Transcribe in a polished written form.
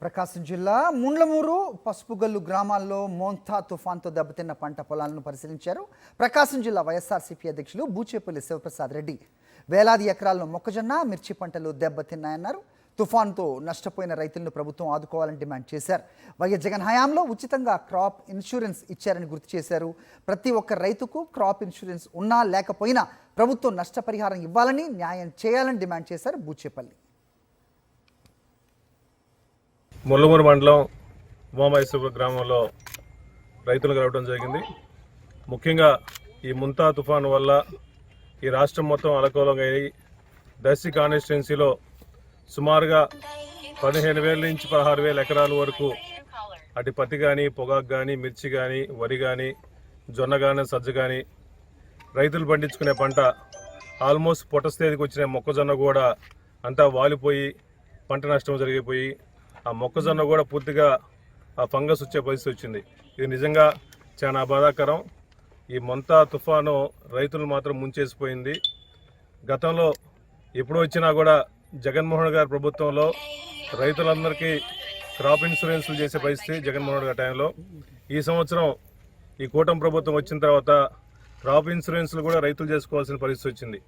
ప్రకాశం జిల్లా ముండ్లమూరు పసుపుగల్లు గ్రామాల్లో మోంతా తుఫాన్తో దెబ్బతిన్న పంట పొలాలను పరిశీలించారు. ప్రకాశం జిల్లా వైఎస్ఆర్సీపీ అధ్యక్షులు బూచేపల్లి శివప్రసాద్ రెడ్డి వేలాది ఎకరాల్లో మొక్కజొన్న, మిర్చి పంటలు దెబ్బతిన్నాయన్నారు. తుఫాన్తో నష్టపోయిన రైతులను ప్రభుత్వం ఆదుకోవాలని డిమాండ్ చేశారు. వైఎస్ జగన్ హయాంలో ఉచితంగా క్రాప్ ఇన్సూరెన్స్ ఇచ్చారని గుర్తు చేశారు. ప్రతి ఒక్క రైతుకు క్రాప్ ఇన్సూరెన్స్ ఉన్నా లేకపోయినా ప్రభుత్వం నష్టపరిహారం ఇవ్వాలని, న్యాయం చేయాలని డిమాండ్ చేశారు బూచేపల్లి. ముల్లమూరు మండలం ఉమామహేశ్వర గ్రామంలో రైతులు కలవడం జరిగింది. ముఖ్యంగా ఈ ముంతా తుఫాను వల్ల ఈ రాష్ట్రం మొత్తం అలకూలంగా అయ్యి దర్శి కాన్స్టిట్యున్సీలో సుమారుగా 15,000 నుంచి 16,000 ఎకరాల వరకు అటు పత్తి కానీ, పొగాకు కానీ, మిర్చి కానీ, వరి కానీ, జొన్న కానీ, సజ్జ కానీ రైతులు పండించుకునే పంట ఆల్మోస్ట్ పొట్ట స్థితికి వచ్చిన మొక్కజొన్న కూడా అంతా వాలిపోయి పంట నష్టం జరిగిపోయి ఆ మొక్కజొన్న కూడా పూర్తిగా ఆ ఫంగస్ వచ్చే పరిస్థితి వచ్చింది. ఇది నిజంగా చాలా బాధాకరం. ఈ మొంతా తుఫాను రైతులు మాత్రం ముంచేసిపోయింది. గతంలో ఎప్పుడు వచ్చినా కూడా జగన్మోహన్ గారి ప్రభుత్వంలో రైతులందరికీ క్రాప్ ఇన్సూరెన్స్లు చేసే పరిస్థితి జగన్మోహన్ గారి టైంలో. ఈ సంవత్సరం ఈ కూటమి ప్రభుత్వం వచ్చిన తర్వాత క్రాప్ ఇన్సూరెన్స్లు కూడా రైతులు చేసుకోవాల్సిన పరిస్థితి వచ్చింది.